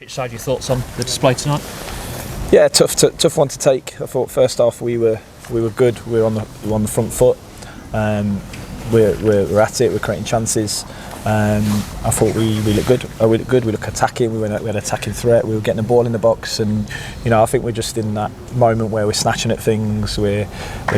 Which side, your thoughts on the display tonight? Yeah, tough one to take. I thought first half we were good. We were on the front foot. We're at it. We're creating chances. I thought we looked good. We looked good. We looked attacking. We had attacking threat. We were getting the ball in the box, and I think we're just in that moment where we're snatching at things. We're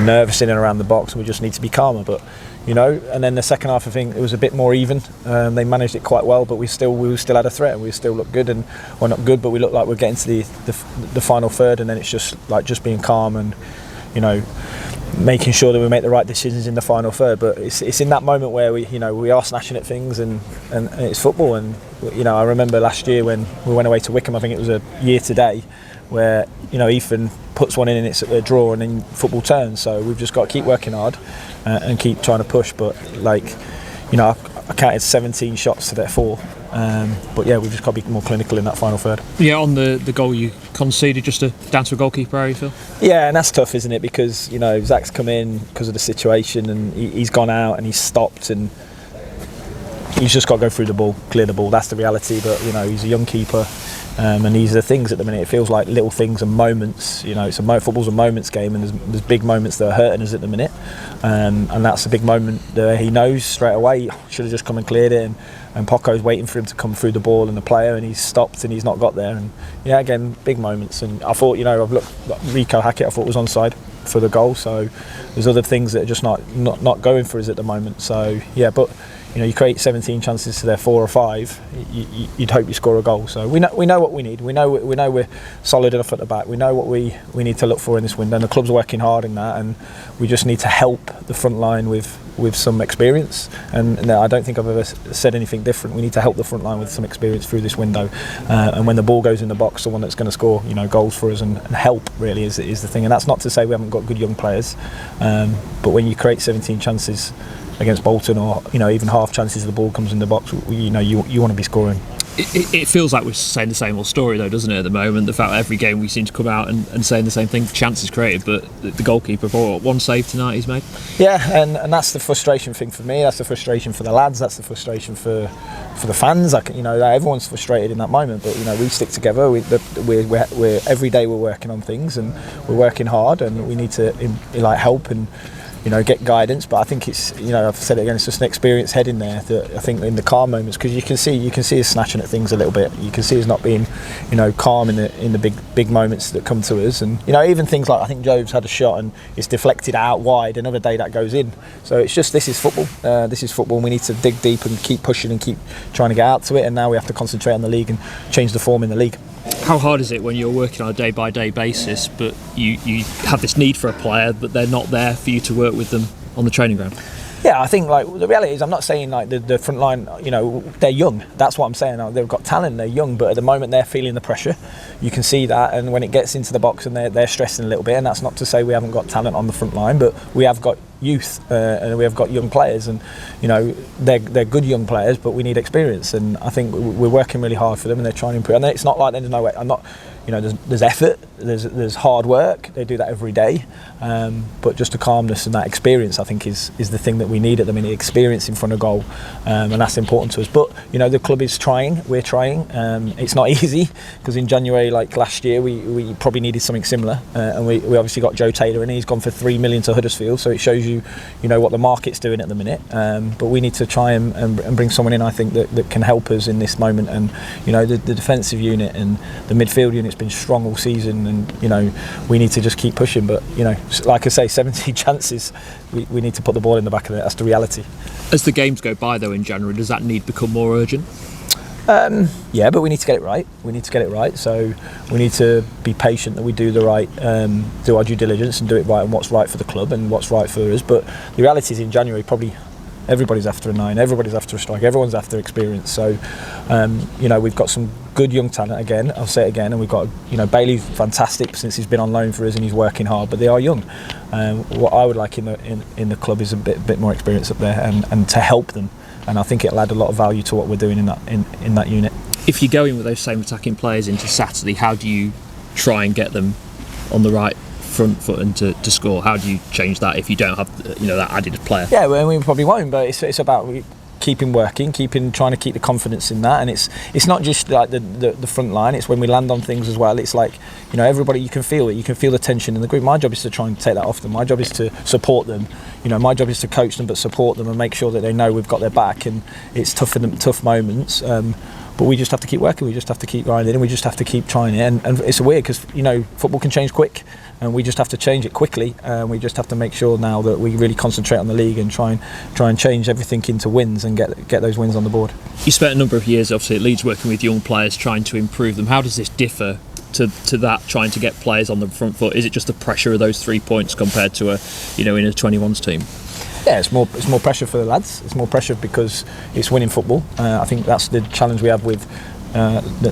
nervous in and around the box, and we just need to be calmer. But and then the second half, I think it was a bit more even. They managed it quite well, but we still had a threat, and we still looked good. And well, not good, but we looked like we're getting to the final third, and then it's just being calm and making sure that we make the right decisions in the final third. But it's in that moment where we are snatching at things, and it's football. And I remember last year when we went away to Wickham, I think it was a year today, where Ethan puts one in and it's a draw, and then football turns. So we've just got to keep working hard and keep trying to push. But I counted 17 shots to their 4. But yeah, we've just got to be more clinical in that final third. Yeah, on the goal you conceded, just down to a goalkeeper, how you feel? Yeah, and that's tough, isn't it? Because Zach's come in because of the situation, and he's gone out and he's stopped, and he's just got to go through the ball, clear the ball. That's the reality. But he's a young keeper, and these are the things at the minute. It feels like little things and moments. Football's a moments game, and there's big moments that are hurting us at the minute, and that's a big moment that he knows straight away. He should have just come and cleared it, and Poco's waiting for him to come through the ball and the player, and he's stopped and he's not got there. And again, big moments. And I thought, I've looked, Rico Hackett I thought was onside for the goal. So there's other things that are just not going for us at the moment. So yeah, but you create 17 chances to their 4 or 5. You'd hope you score a goal. So we know what we need. We know we're solid enough at the back. We know what we need to look for in this window. And the club's working hard in that. And we just need to help the front line with some experience. And I don't think I've ever said anything different. We need to help the front line with some experience through this window. And when the ball goes in the box, someone that's going to score goals for us and help really is the thing. And that's not to say we haven't got good young players. But when you create 17 chances against Bolton, or even half chances the ball comes in the box, you want to be scoring. It feels like we're saying the same old story though, doesn't it, at the moment? The fact that every game we seem to come out and saying the same thing, chances created, but the goalkeeper, one save tonight he's made. Yeah, and that's the frustration thing for me. That's the frustration for the lads. That's the frustration for the fans. Everyone's frustrated in that moment, but we stick together. We're every day we're working on things, and we're working hard, and we need to help and get guidance. But I think it's I've said it again, it's just an experienced head in there that I think in the calm moments, because you can see us snatching at things a little bit. You can see us not being calm in the big moments that come to us, and even things like, I think Jove's had a shot and it's deflected out wide, another day that goes in. So it's just, this is football, and we need to dig deep and keep pushing and keep trying to get out to it. And now we have to concentrate on the league and change the form in the league. How hard is it when you're working on a day-by-day basis, but you have this need for a player, but they're not there for you to work with them on the training ground? Yeah, I think the reality is, I'm not saying the front line, they're young. That's what I'm saying. They've got talent, they're young, but at the moment they're feeling the pressure. You can see that, and when it gets into the box and they're stressing a little bit, and that's not to say we haven't got talent on the front line, but we have got youth and we have got young players, and they're good young players, but we need experience, and I think we're working really hard for them, and they're trying to improve. And it's not like there's no way. I'm not. There's effort, there's hard work. They do that every day, but just the calmness and that experience, I think, is the thing that we need at the minute. Experience in front of goal, and that's important to us. But the club is trying. We're trying. It's not easy, because in January, like last year, we probably needed something similar, and we obviously got Joe Taylor, and he's gone for $3 million to Huddersfield. So it shows you what the market's doing at the minute. But we need to try and bring someone in, I think, that can help us in this moment. And the defensive unit and the midfield unit's been strong all season, and we need to just keep pushing. But like I say, 17 chances, we need to put the ball in the back of it. That's the reality. As the games go by though in January, does that need become more urgent? Yeah, but we need to get it right. So we need to be patient, that we do do our due diligence and do it right, and what's right for the club and what's right for us. But the reality is, in January, probably everybody's after a 9, everybody's after a strike, everyone's after experience. So we've got some good young talent again. I'll say it again, and we've got Bailey's fantastic since he's been on loan for us, and he's working hard. But they are young. What I would like in the club is a bit more experience up there, and to help them. And I think it'll add a lot of value to what we're doing in that unit. If you go in with those same attacking players into Saturday, how do you try and get them on the right front foot and to score? How do you change that if you don't have that added player? Yeah, well, we probably won't, but it's about keeping working, trying to keep the confidence in that. And it's not just like the front line, it's when we land on things as well. It's like, you know, everybody, you can feel it, you can feel the tension in the group. My job is to try and take that off them. My job is to support them. You know, my job is to coach them but support them and make sure that they know we've got their back. And it's tough moments, but we just have to keep working, we just have to keep grinding, and we just have to keep trying it. And it's weird because, you know, football can change quick, and we just have to change it quickly. We just have to make sure now that we really concentrate on the league and try and change everything into wins and get those wins on the board. You spent a number of years obviously at Leeds working with young players, trying to improve them. How does this differ to that, trying to get players on the front foot? Is it just the pressure of those 3 points compared to in a 21s team? Yeah, it's more pressure for the lads. It's more pressure because it's winning football. I think that's the challenge we have with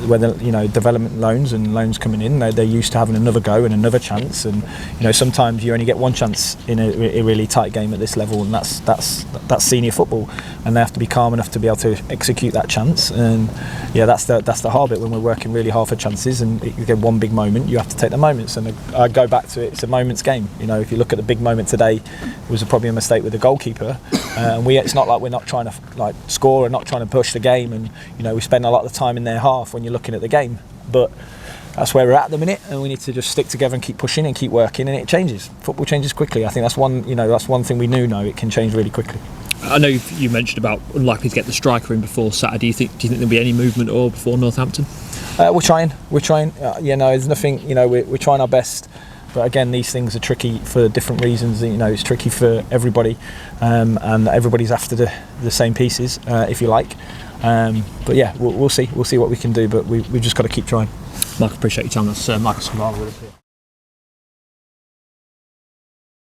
whether, you know, development loans and loans coming in. They're used to having another go and another chance, and, you know, sometimes you only get one chance in a really tight game at this level, and that's senior football, and they have to be calm enough to be able to execute that chance. And yeah, that's the hard bit when we're working really hard for chances, and you get one big moment, you have to take the moments. And I go back to it, it's a moments game. You know, if you look at the big moment today, it was probably a mistake with the goalkeeper, and it's not like we're not trying to like score and not trying to push the game, and, you know, we spend a lot of time in their half when you're looking at the game, but that's where we're at the minute, and we need to just stick together and keep pushing and keep working, and it changes. Football changes quickly. I think that's one thing we know it can change really quickly. I know you mentioned about unlikely to get the striker in before Saturday. Do you think there'll be any movement at all before Northampton? We're trying. You know, there's nothing. You know, we're trying our best. But again, these things are tricky for different reasons. You know, it's tricky for everybody, and everybody's after the same pieces, if you like. But yeah, we'll see. We'll see what we can do. But we've just got to keep trying. Mark, appreciate your time. That's Michael Skubala with us here.